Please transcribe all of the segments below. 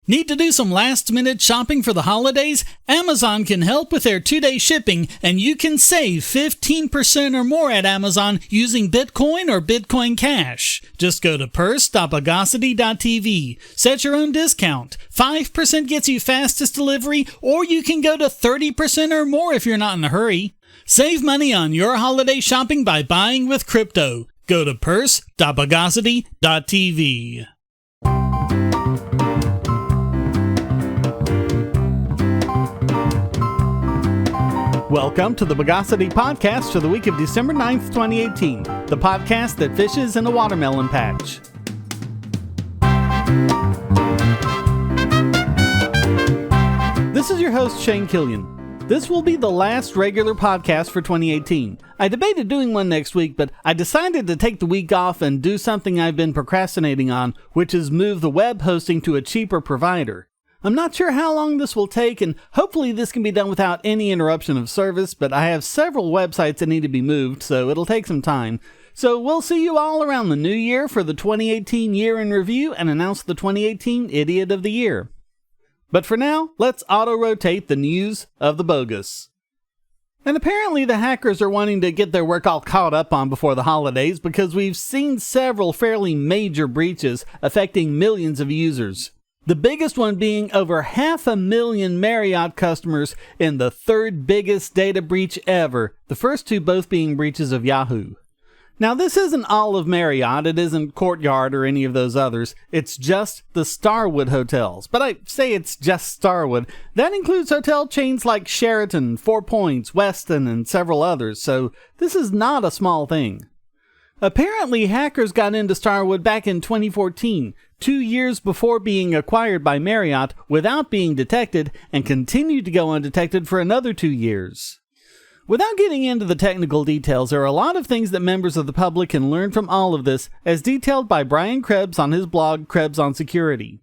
Need to do some last-minute shopping for the holidays? Amazon can help with their 2-day shipping, and you can save 15% or more at Amazon using Bitcoin or Bitcoin Cash. Just go to purse.bogosity.tv. Set your own discount. 5% gets you fastest delivery, or you can go to 30% or more if you're not in a hurry. Save money on your holiday shopping by buying with crypto. Go to purse.bogosity.tv. Welcome to the Bogosity podcast for the week of December 9th, 2018, the podcast that fishes in a watermelon patch. This is your host, Shane Killian. This will be the last regular podcast for 2018. I debated doing one next week, but I decided to take the week off and do something I've been procrastinating on, which is move the web hosting to a cheaper provider. I'm not sure how long this will take, and hopefully this can be done without any interruption of service, but I have several websites that need to be moved, so it'll take some time. So we'll see you all around the new year for the 2018 year in review and announce the 2018 Idiot of the Year. But for now, let's auto-rotate the news of the bogus. And apparently the hackers are wanting to get their work all caught up on before the holidays because we've seen several fairly major breaches affecting millions of users. The biggest one being over 500,000 Marriott customers in the third biggest data breach ever, the first two both being breaches of Yahoo. Now this isn't all of Marriott, it isn't Courtyard or any of those others, it's just the Starwood hotels. But I say it's just Starwood. That includes hotel chains like Sheraton, Four Points, Westin, and several others, so this is not a small thing. Apparently, hackers got into Starwood back in 2014, 2 years before being acquired by Marriott, without being detected, and continued to go undetected for another 2 years. Without getting into the technical details, there are a lot of things that members of the public can learn from all of this, as detailed by Brian Krebs on his blog, Krebs on Security.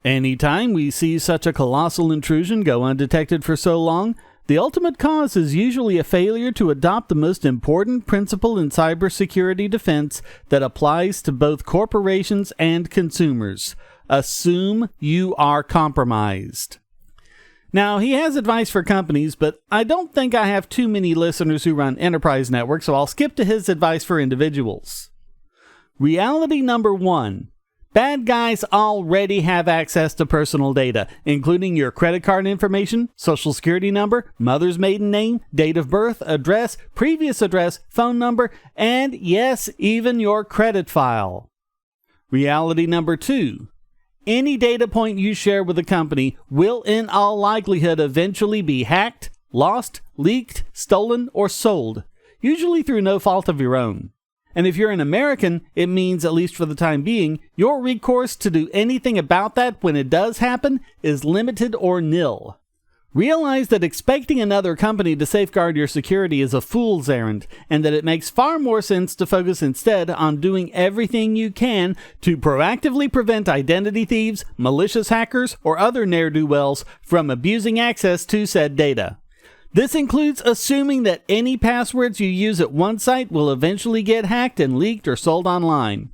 Anytime we see such a colossal intrusion go undetected for so long, the ultimate cause is usually a failure to adopt the most important principle in cybersecurity defense that applies to both corporations and consumers. Assume you are compromised. Now, he has advice for companies, but I don't think I have too many listeners who run enterprise networks, so I'll skip to his advice for individuals. Reality number 1. Bad guys already have access to personal data, including your credit card information, social security number, mother's maiden name, date of birth, address, previous address, phone number, and yes, even your credit file. Reality number 2. Any data point you share with a company will in all likelihood eventually be hacked, lost, leaked, stolen, or sold, usually through no fault of your own. And if you're an American, it means, at least for the time being, your recourse to do anything about that when it does happen is limited or nil. Realize that expecting another company to safeguard your security is a fool's errand, and that it makes far more sense to focus instead on doing everything you can to proactively prevent identity thieves, malicious hackers, or other ne'er-do-wells from abusing access to said data. This includes assuming that any passwords you use at one site will eventually get hacked and leaked or sold online,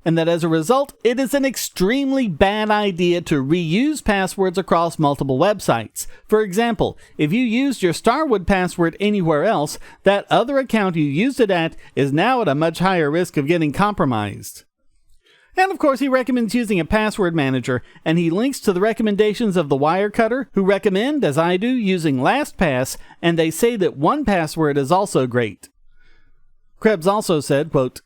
and that as a result, it is an extremely bad idea to reuse passwords across multiple websites. For example, if you used your Starwood password anywhere else, that other account you used it at is now at a much higher risk of getting compromised. And of course, he recommends using a password manager, and he links to the recommendations of the Wirecutter, who recommend, as I do, using LastPass, and they say that 1Password is also great. Krebs also said, quote,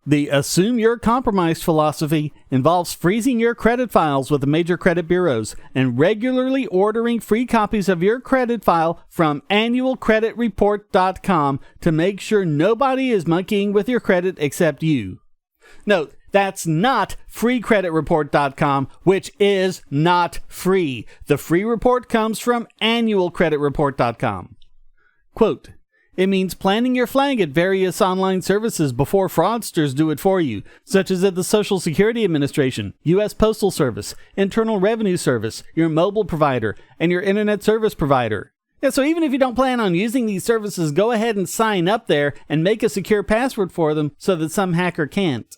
"The assume you're compromised philosophy involves freezing your credit files with the major credit bureaus and regularly ordering free copies of your credit file from annualcreditreport.com to make sure nobody is monkeying with your credit except you." Note, that's not freecreditreport.com, which is not free. The free report comes from annualcreditreport.com. Quote, "It means planting your flag at various online services before fraudsters do it for you, such as at the Social Security Administration, U.S. Postal Service, Internal Revenue Service, your mobile provider, and your internet service provider. Yeah, so even if you don't plan on using these services, go ahead and sign up there and make a secure password for them so that some hacker can't.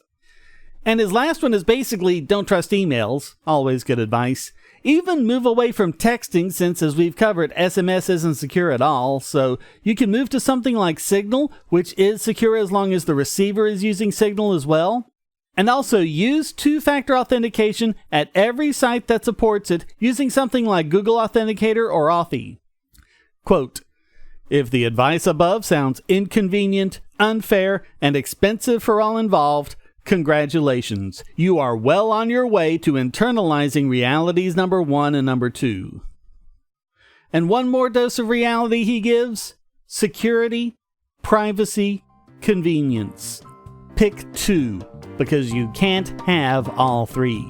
And his last one is basically don't trust emails. Always good advice. Even move away from texting since, as we've covered, SMS isn't secure at all. So you can move to something like Signal, which is secure as long as the receiver is using Signal as well. And also use two-factor authentication at every site that supports it using something like Google Authenticator or Authy. Quote, if the advice above sounds inconvenient, unfair, and expensive for all involved, congratulations. You are well on your way to internalizing realities number 1 and number 2. And one more dose of reality he gives: security, privacy, convenience. Pick 2, because you can't have all 3.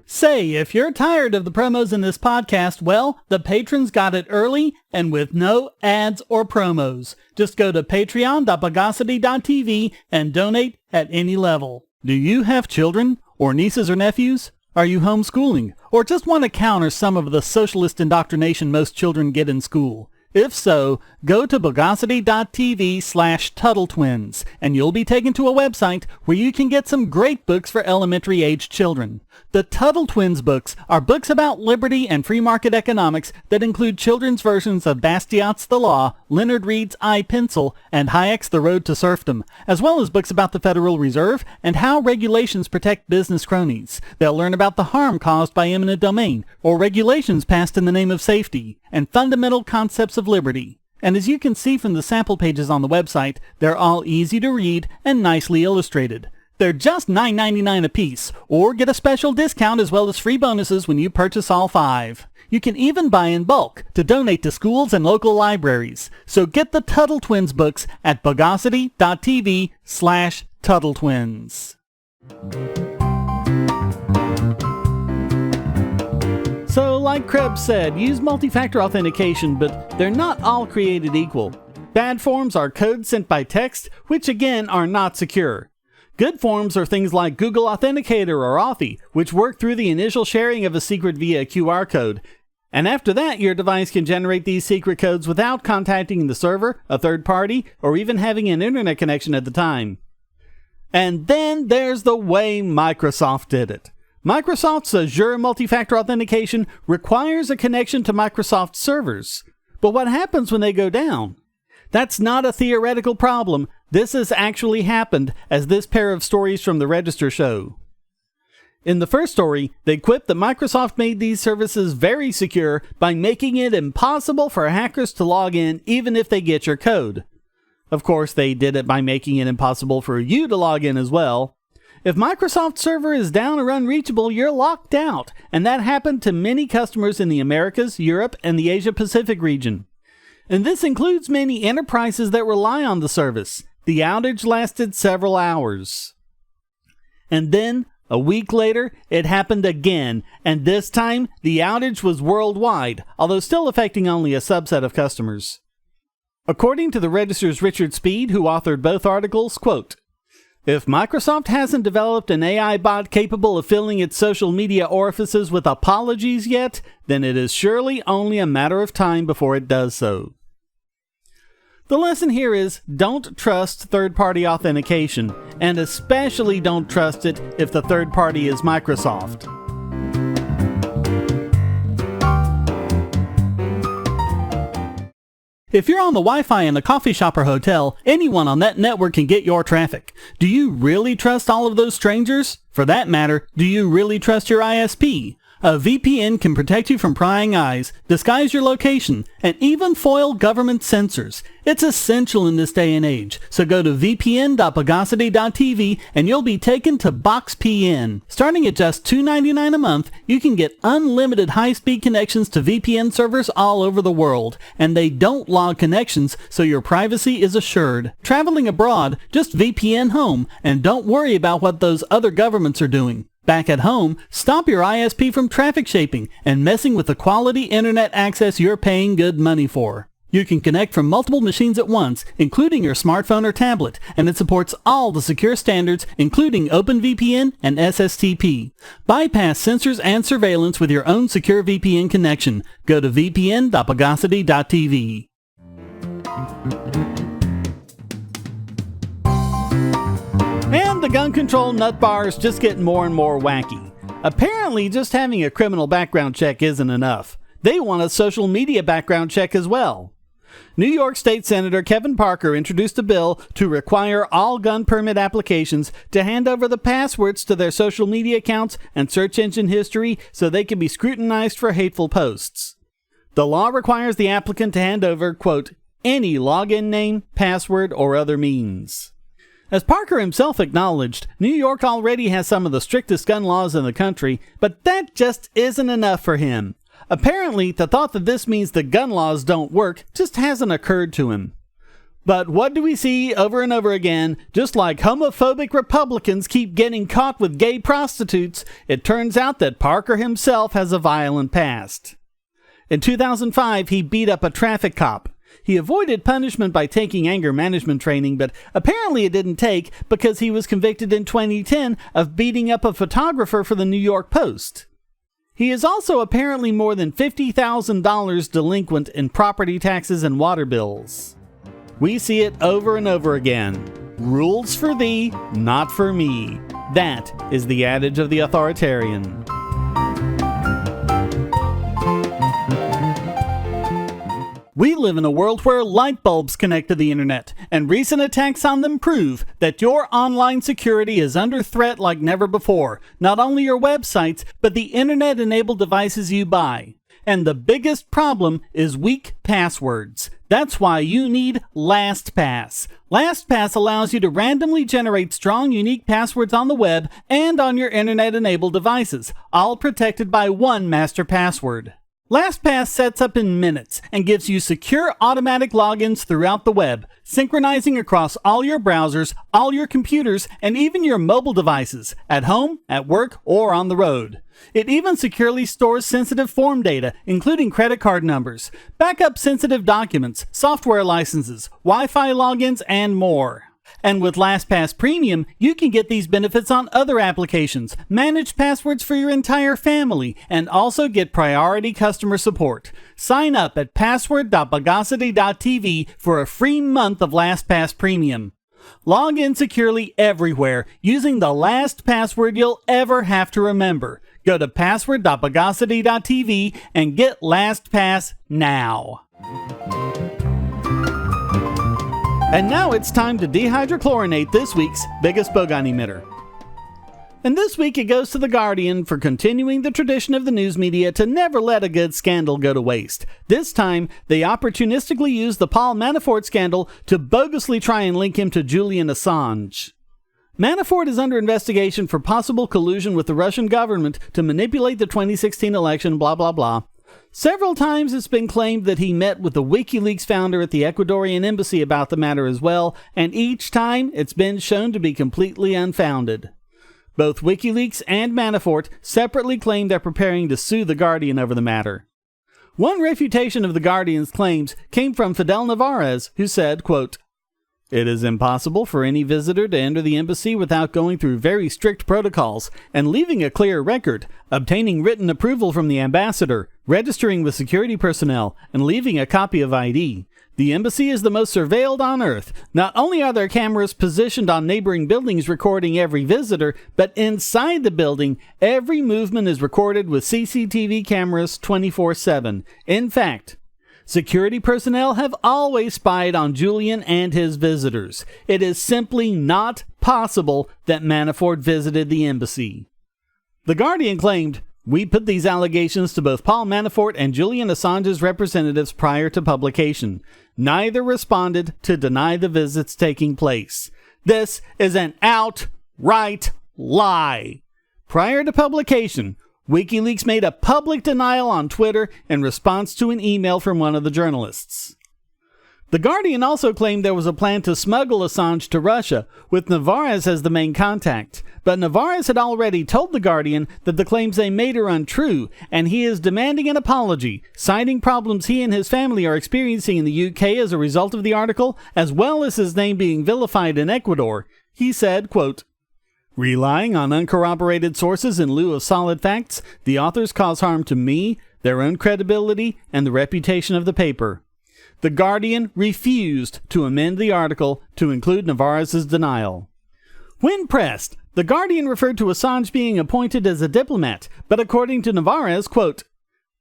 Say, if you're tired of the promos in this podcast, well, the patrons got it early and with no ads or promos. Just go to patreon.bogosity.tv and donate at any level. Do you have children or nieces or nephews? Are you homeschooling or just want to counter some of the socialist indoctrination most children get in school? If so, go to bogosity.tv/TuddleTwins and you'll be taken to a website where you can get some great books for elementary age children. The Tuttle Twins books are books about liberty and free market economics that include children's versions of Bastiat's The Law, Leonard Read's I, Pencil, and Hayek's The Road to Serfdom, as well as books about the Federal Reserve and how regulations protect business cronies. They'll learn about the harm caused by eminent domain, or regulations passed in the name of safety, and fundamental concepts of liberty. And as you can see from the sample pages on the website, they're all easy to read and nicely illustrated. They're just $9.99 a piece, or get a special discount as well as free bonuses when you purchase all 5. You can even buy in bulk to donate to schools and local libraries. So get the Tuttle Twins books at bogosity.tv/TuddleTwins. So, like Krebs said, use multi-factor authentication, but they're not all created equal. Bad forms are codes sent by text, which again are not secure. Good forms are things like Google Authenticator or Authy, which work through the initial sharing of a secret via a QR code. And after that, your device can generate these secret codes without contacting the server, a third party, or even having an internet connection at the time. And then there's the way Microsoft did it. Microsoft's Azure multi-factor authentication requires a connection to Microsoft servers. But what happens when they go down? That's not a theoretical problem. This has actually happened, as this pair of stories from the Register show. In the first story, they quip that Microsoft made these services very secure by making it impossible for hackers to log in even if they get your code. Of course, they did it by making it impossible for you to log in as well. If Microsoft's server is down or unreachable, you're locked out, and that happened to many customers in the Americas, Europe, and the Asia-Pacific region. And this includes many enterprises that rely on the service. The outage lasted several hours. And then, a week later, it happened again, and this time, the outage was worldwide, although still affecting only a subset of customers. According to the Register's Richard Speed, who authored both articles, quote, if Microsoft hasn't developed an AI bot capable of filling its social media orifices with apologies yet, then it is surely only a matter of time before it does so. The lesson here is don't trust third-party authentication, and especially don't trust it if the third party is Microsoft. If you're on the Wi-Fi in a coffee shop or hotel, anyone on that network can get your traffic. Do you really trust all of those strangers? For that matter, do you really trust your ISP? A VPN can protect you from prying eyes, disguise your location, and even foil government censors. It's essential in this day and age, so go to vpn.bogosity.tv and you'll be taken to BoxPN. Starting at just $2.99 a month, you can get unlimited high-speed connections to VPN servers all over the world, and they don't log connections, so your privacy is assured. Traveling abroad, just VPN home, and don't worry about what those other governments are doing. Back at home, stop your ISP from traffic shaping and messing with the quality internet access you're paying good money for. You can connect from multiple machines at once, including your smartphone or tablet, and it supports all the secure standards, including OpenVPN and SSTP. Bypass censors and surveillance with your own secure VPN connection. Go to vpn.bogosity.tv. And the gun control nut bar is just getting more and more wacky. Apparently, just having a criminal background check isn't enough. They want a social media background check as well. New York State Senator Kevin Parker introduced a bill to require all gun permit applications to hand over the passwords to their social media accounts and search engine history so they can be scrutinized for hateful posts. The law requires the applicant to hand over, quote, any login name, password, or other means. As Parker himself acknowledged, New York already has some of the strictest gun laws in the country, but that just isn't enough for him. Apparently, the thought that this means the gun laws don't work just hasn't occurred to him. But what do we see over and over again? Just like homophobic Republicans keep getting caught with gay prostitutes, it turns out that Parker himself has a violent past. In 2005, he beat up a traffic cop. He avoided punishment by taking anger management training, but apparently it didn't take because he was convicted in 2010 of beating up a photographer for the New York Post. He is also apparently more than $50,000 delinquent in property taxes and water bills. We see it over and over again. Rules for thee, not for me. That is the adage of the authoritarian. We live in a world where light bulbs connect to the internet, and recent attacks on them prove that your online security is under threat like never before. Not only your websites, but the internet-enabled devices you buy. And the biggest problem is weak passwords. That's why you need LastPass. LastPass allows you to randomly generate strong, unique passwords on the web and on your internet-enabled devices, all protected by one master password. LastPass sets up in minutes and gives you secure automatic logins throughout the web, synchronizing across all your browsers, all your computers, and even your mobile devices, at home, at work, or on the road. It even securely stores sensitive form data, including credit card numbers, backup sensitive documents, software licenses, Wi-Fi logins, and more. And with LastPass Premium, you can get these benefits on other applications, manage passwords for your entire family, and also get priority customer support. Sign up at password.bogosity.tv for a free month of LastPass Premium. Log in securely everywhere using the last password you'll ever have to remember. Go to password.bogosity.tv and get LastPass now. And now it's time to dehydrochlorinate this week's biggest bogon emitter. And this week it goes to The Guardian for continuing the tradition of the news media to never let a good scandal go to waste. This time, they opportunistically used the Paul Manafort scandal to bogusly try and link him to Julian Assange. Manafort is under investigation for possible collusion with the Russian government to manipulate the 2016 election, blah blah blah. Several times it's been claimed that he met with the WikiLeaks founder at the Ecuadorian embassy about the matter as well, and each time it's been shown to be completely unfounded. Both WikiLeaks and Manafort separately claim they're preparing to sue The Guardian over the matter. One refutation of The Guardian's claims came from Fidel Navarez, who said, quote, "It is impossible for any visitor to enter the embassy without going through very strict protocols and leaving a clear record, obtaining written approval from the ambassador, registering with security personnel, and leaving a copy of ID. The embassy is the most surveilled on Earth. Not only are there cameras positioned on neighboring buildings recording every visitor, but inside the building, every movement is recorded with CCTV cameras 24/7. In fact, security personnel have always spied on Julian and his visitors. It is simply not possible that Manafort visited the embassy." The Guardian claimed, "We put these allegations to both Paul Manafort and Julian Assange's representatives prior to publication. Neither responded to deny the visits taking place. This is an outright lie. Prior to publication, WikiLeaks made a public denial on Twitter in response to an email from one of the journalists." The Guardian also claimed there was a plan to smuggle Assange to Russia, with Navarez as the main contact. But Navarez had already told The Guardian that the claims they made are untrue, and he is demanding an apology, citing problems he and his family are experiencing in the UK as a result of the article, as well as his name being vilified in Ecuador. He said, quote, "Relying on uncorroborated sources in lieu of solid facts, the authors cause harm to me, their own credibility, and the reputation of the paper." The Guardian refused to amend the article to include Navarez's denial. When pressed, The Guardian referred to Assange being appointed as a diplomat, but according to Navarez, quote,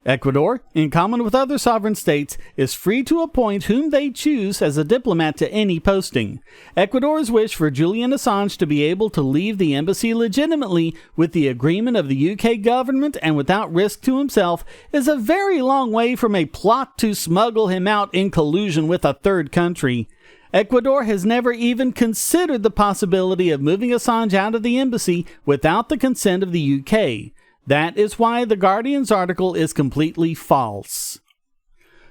Ecuador, in common with other sovereign states, is free to appoint whom they choose as a diplomat to any posting. Ecuador's wish for Julian Assange to be able to leave the embassy legitimately with the agreement of the UK government and without risk to himself is a very long way from a plot to smuggle him out in collusion with a third country. Ecuador has never even considered the possibility of moving Assange out of the embassy without the consent of the UK. That is why The Guardian's article is completely false.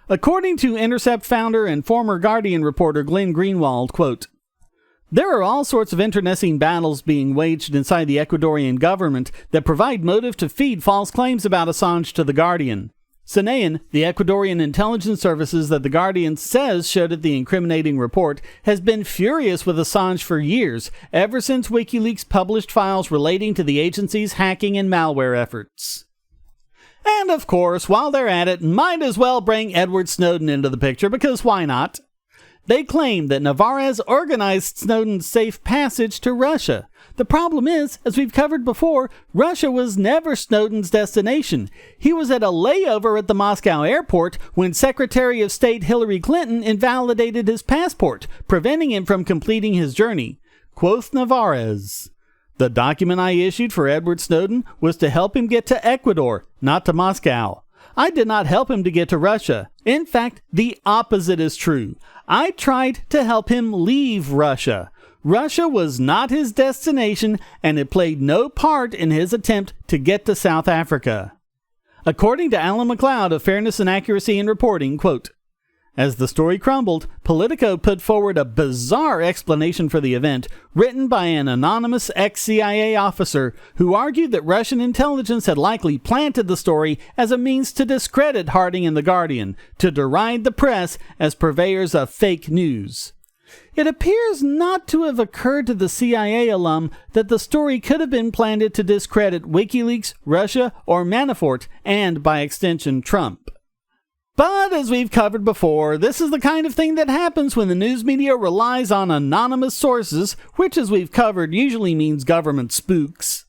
According to Intercept founder and former Guardian reporter Glenn Greenwald, quote, There are all sorts of internecine battles being waged inside the Ecuadorian government that provide motive to feed false claims about Assange to The Guardian. Sakkinen, the Ecuadorian intelligence services that The Guardian says showed it the incriminating report, has been furious with Assange for years, ever since WikiLeaks published files relating to the agency's hacking and malware efforts. And of course, while they're at it, might as well bring Edward Snowden into the picture, because why not? They claim that Navarez organized Snowden's safe passage to Russia. The problem is, as we've covered before, Russia was never Snowden's destination. He was at a layover at the Moscow airport when Secretary of State Hillary Clinton invalidated his passport, preventing him from completing his journey. Quoth Navarez, The document I issued for Edward Snowden was to help him get to Ecuador, not to Moscow. I did not help him to get to Russia. In fact, the opposite is true. I tried to help him leave Russia. Russia was not his destination, and it played no part in his attempt to get to South Africa. According to Alan McLeod of Fairness and Accuracy in Reporting, quote, As the story crumbled, Politico put forward a bizarre explanation for the event, written by an anonymous ex-CIA officer who argued that Russian intelligence had likely planted the story as a means to discredit Harding and The Guardian, to deride the press as purveyors of fake news. It appears not to have occurred to the CIA alum that the story could have been planted to discredit WikiLeaks, Russia, or Manafort, and, by extension, Trump. But, as we've covered before, this is the kind of thing that happens when the news media relies on anonymous sources, which, as we've covered, usually means government spooks.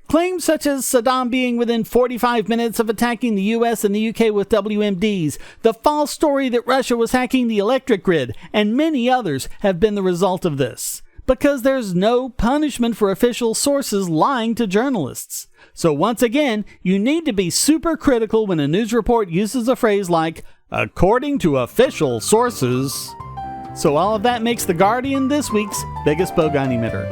Claims such as Saddam being within 45 minutes of attacking the US and the UK with WMDs, the false story that Russia was hacking the electric grid, and many others have been the result of this. Because there's no punishment for official sources lying to journalists. So once again, you need to be super critical when a news report uses a phrase like, according to official sources. So all of that makes The Guardian this week's biggest Bogon emitter.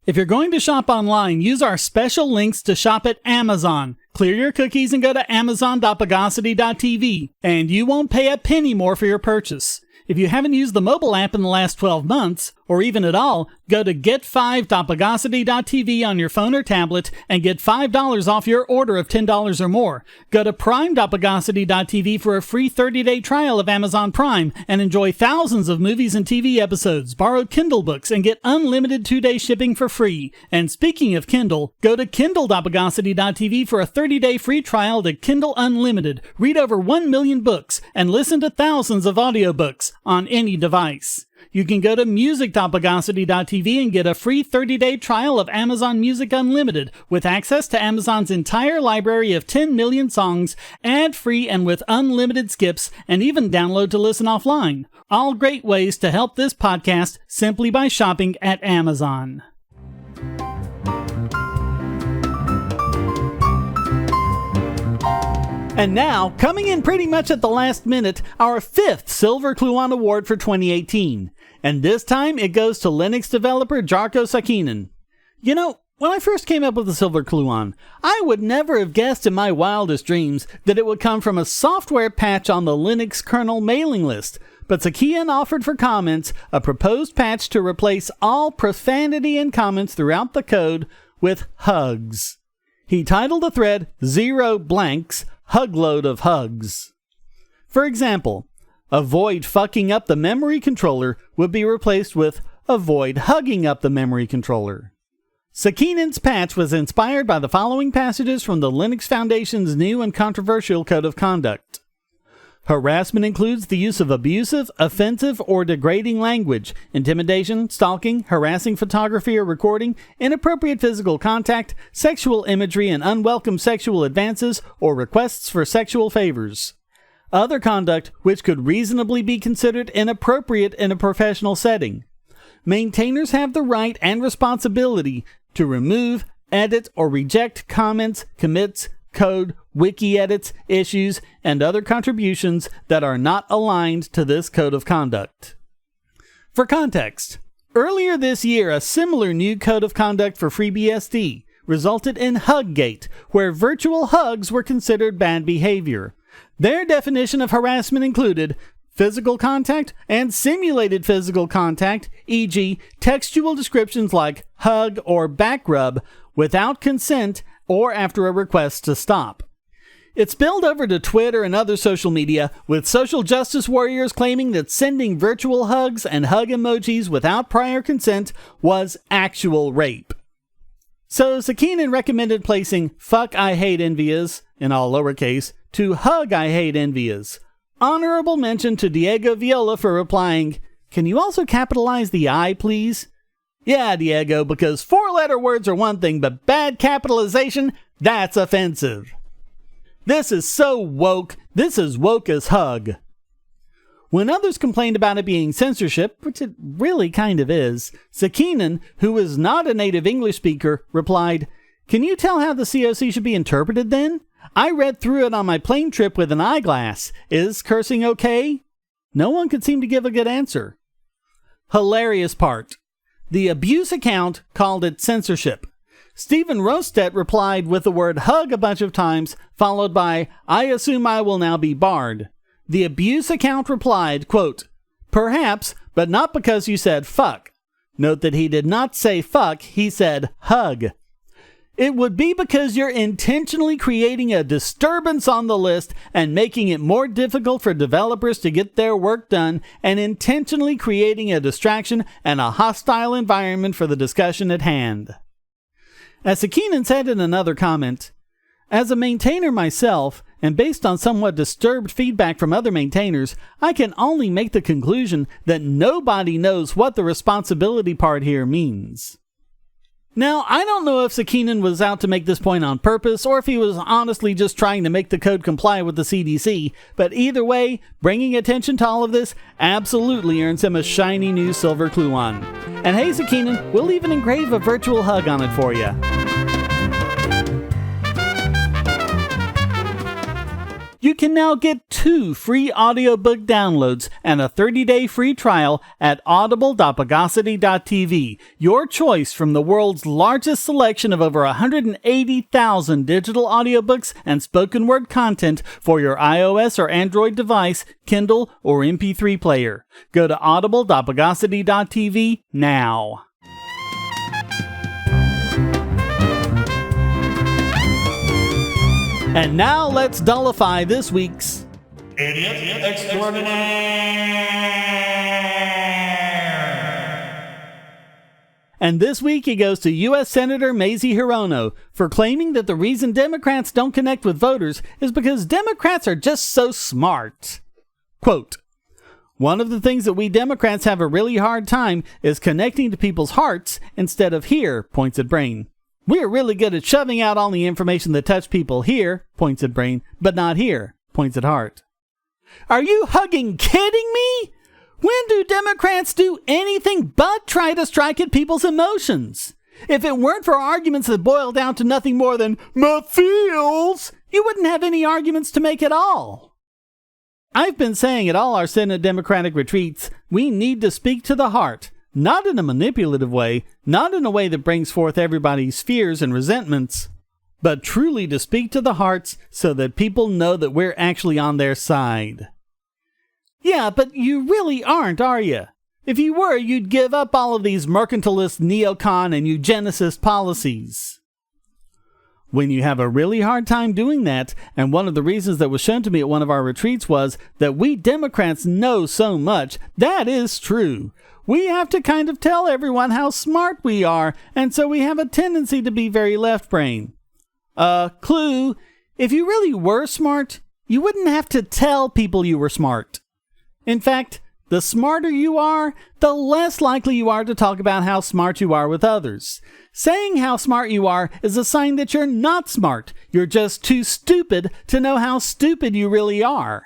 If you're going to shop online, use our special links to shop at Amazon. Clear your cookies and go to amazon.bogosity.tv, and you won't pay a penny more for your purchase. If you haven't used the mobile app in the last 12 months, or even at all, go to get5.bogosity.tv on your phone or tablet and get $5 off your order of $10 or more. Go to prime.bogosity.tv for a free 30-day trial of Amazon Prime and enjoy thousands of movies and TV episodes, borrowed Kindle books, and get unlimited 2-day shipping for free. And speaking of Kindle, go to kindle.bogosity.tv for a 30-day free trial to Kindle Unlimited, read over 1 million books, and listen to thousands of audiobooks on any device. You can go to music.bogosity.tv and get a free 30-day trial of Amazon Music Unlimited with access to Amazon's entire library of 10 million songs, ad-free and with unlimited skips, and even download to listen offline. All great ways to help this podcast simply by shopping at Amazon. And now, coming in pretty much at the last minute, our 5th Silver Cluon Award for 2018. And this time, it goes to Linux developer Jarkko Sakkinen. You know, when I first came up with the Silver Cluon, I would never have guessed in my wildest dreams that it would come from a software patch on the Linux kernel mailing list. But Sakkinen offered for comments a proposed patch to replace all profanity in comments throughout the code with hugs. He titled the thread 0 blanks, Hugload of Hugs. For example, avoid fucking up the memory controller would be replaced with avoid hugging up the memory controller. Sakkinen's patch was inspired by the following passages from the Linux Foundation's new and controversial Code of Conduct. Harassment includes the use of abusive, offensive, or degrading language, intimidation, stalking, harassing photography or recording, inappropriate physical contact, sexual imagery and unwelcome sexual advances, or requests for sexual favors. Other conduct which could reasonably be considered inappropriate in a professional setting. Maintainers have the right and responsibility to remove, edit, or reject comments, commits, code, wiki edits, issues, and other contributions that are not aligned to this code of conduct. For context, earlier this year, a similar new code of conduct for FreeBSD resulted in Huggate, where virtual hugs were considered bad behavior. Their definition of harassment included physical contact and simulated physical contact, e.g., textual descriptions like hug or back rub, without consent or after a request to stop. It spilled over to Twitter and other social media, with social justice warriors claiming that sending virtual hugs and hug emojis without prior consent was actual rape. So Sakkinen recommended placing "fuck I hate envious" in all lowercase to "hug I hate envious." Honorable mention to Diego Viola for replying, "Can you also capitalize the I, please?" Yeah, Diego, because 4-letter words are one thing, but bad capitalization, that's offensive. This is so woke. This is woke as hug. When others complained about it being censorship, which it really kind of is, Sakkinen, who is not a native English speaker, replied, "Can you tell how the COC should be interpreted then? I read through it on my plane trip with an eyeglass. Is cursing okay?" No one could seem to give a good answer. Hilarious part. The abuse account called it censorship. Stephen Rostedt replied with the word hug a bunch of times, followed by, "I assume I will now be barred." The abuse account replied, quote, "Perhaps, but not because you said fuck." Note that he did not say fuck, he said hug. "It would be because you're intentionally creating a disturbance on the list and making it more difficult for developers to get their work done, and intentionally creating a distraction and a hostile environment for the discussion at hand." As Sakkinen said in another comment, "As a maintainer myself, and based on somewhat disturbed feedback from other maintainers, I can only make the conclusion that nobody knows what the responsibility part here means." Now, I don't know if Sakkinen was out to make this point on purpose, or if he was honestly just trying to make the code comply with the CDC, but either way, bringing attention to all of this absolutely earns him a shiny new silver Cluon. And hey, Sakkinen, we'll even engrave a virtual hug on it for you. You can now get 2 free audiobook downloads and a 30-day free trial at audible.bogosity.tv. Your choice from the world's largest selection of over 180,000 digital audiobooks and spoken word content for your iOS or Android device, Kindle, or MP3 player. Go to audible.bogosity.tv now. And now let's dullify this week's Idiot Extraordinaire. And this week it goes to U.S. Senator Mazie Hirono for claiming that the reason Democrats don't connect with voters is because Democrats are just so smart. Quote, "One of the things that we Democrats have a really hard time is connecting to people's hearts instead of here," points at Brain. "We're really good at shoving out all the information that touch people here," points at Brain, "but not here," points at Heart. Are you hugging kidding me? When do Democrats do anything but try to strike at people's emotions? If it weren't for arguments that boil down to nothing more than "my feels," you wouldn't have any arguments to make at all. I've been saying at all our Senate Democratic retreats, we need to speak to the heart. Not in a manipulative way, not in a way that brings forth everybody's fears and resentments, but truly to speak to the hearts so that people know that we're actually on their side. Yeah, but you really aren't, are you? If you were, you'd give up all of these mercantilist, neocon, and eugenicist policies. When you have a really hard time doing that, and one of the reasons that was shown to me at one of our retreats was that we Democrats know so much, that is true. We have to kind of tell everyone how smart we are, and so we have a tendency to be very left-brain. Clue, if you really were smart, you wouldn't have to tell people you were smart. In fact, the smarter you are, the less likely you are to talk about how smart you are with others. Saying how smart you are is a sign that you're not smart. You're just too stupid to know how stupid you really are.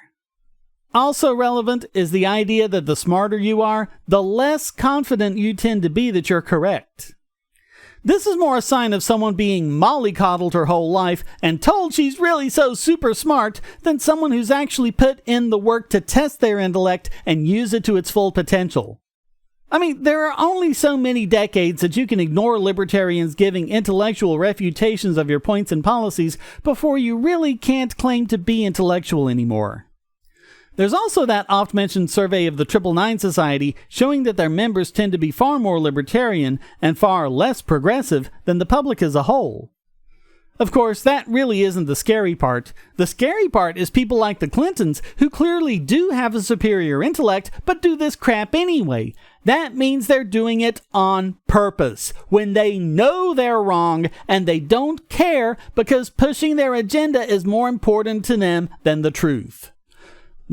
Also relevant is the idea that the smarter you are, the less confident you tend to be that you're correct. This is more a sign of someone being mollycoddled her whole life and told she's really so super smart than someone who's actually put in the work to test their intellect and use it to its full potential. I mean, there are only so many decades that you can ignore libertarians giving intellectual refutations of your points and policies before you really can't claim to be intellectual anymore. There's also that oft-mentioned survey of the 999 Society showing that their members tend to be far more libertarian and far less progressive than the public as a whole. Of course, that really isn't the scary part. The scary part is people like the Clintons who clearly do have a superior intellect but do this crap anyway. That means they're doing it on purpose, when they know they're wrong and they don't care because pushing their agenda is more important to them than the truth.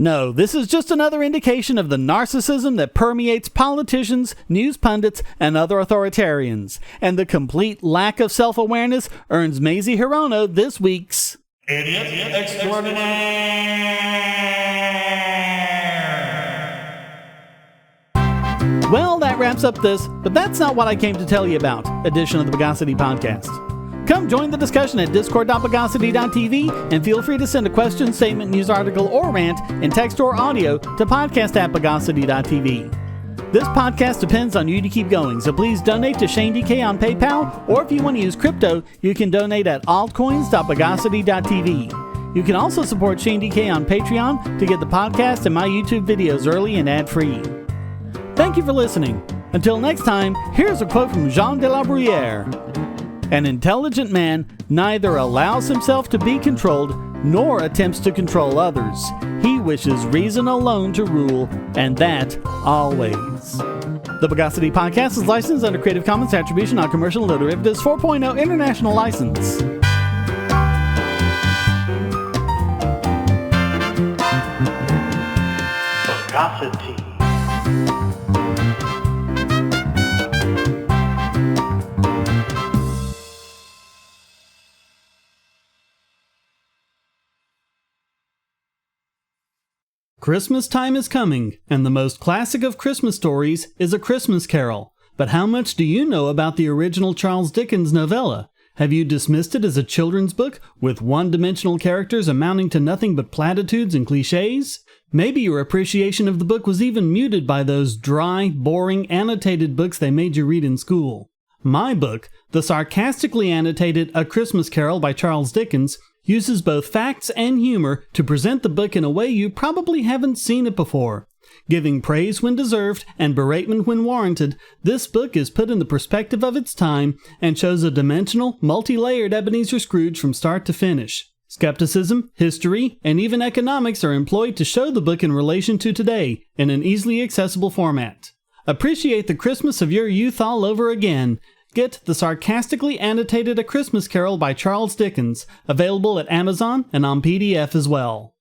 No, this is just another indication of the narcissism that permeates politicians, news pundits, and other authoritarians. And the complete lack of self-awareness earns Mazie Hirono this week's Idiot Extraordinaire. Well, that wraps up this, but that's not what I came to tell you about edition of the Bogosity podcast. Come join the discussion at discord.bogosity.tv and feel free to send a question, statement, news article, or rant in text or audio to podcast@bogosity.tv. This podcast depends on you to keep going, so please donate to Shane DK on PayPal, or if you want to use crypto, you can donate at altcoins.bogosity.tv. You can also support Shane DK on Patreon to get the podcast and my YouTube videos early and ad-free. Thank you for listening. Until next time, here's a quote from Jean de la Bruyère. An intelligent man neither allows himself to be controlled nor attempts to control others. He wishes reason alone to rule, and that always. The Bogosity podcast is licensed under Creative Commons Attribution Non-Commercial No Derivatives 4.0 International License. Bogosity. Christmas time is coming, and the most classic of Christmas stories is A Christmas Carol. But how much do you know about the original Charles Dickens novella? Have you dismissed it as a children's book with one-dimensional characters amounting to nothing but platitudes and cliches? Maybe your appreciation of the book was even muted by those dry, boring, annotated books they made you read in school. My book, the sarcastically annotated A Christmas Carol by Charles Dickens, uses both facts and humor to present the book in a way you probably haven't seen it before. Giving praise when deserved and beratement when warranted, this book is put in the perspective of its time and shows a dimensional, multi-layered Ebenezer Scrooge from start to finish. Skepticism, history, and even economics are employed to show the book in relation to today in an easily accessible format. Appreciate the Christmas of your youth all over again. Get the sarcastically annotated A Christmas Carol by Charles Dickens, available at Amazon and on PDF as well.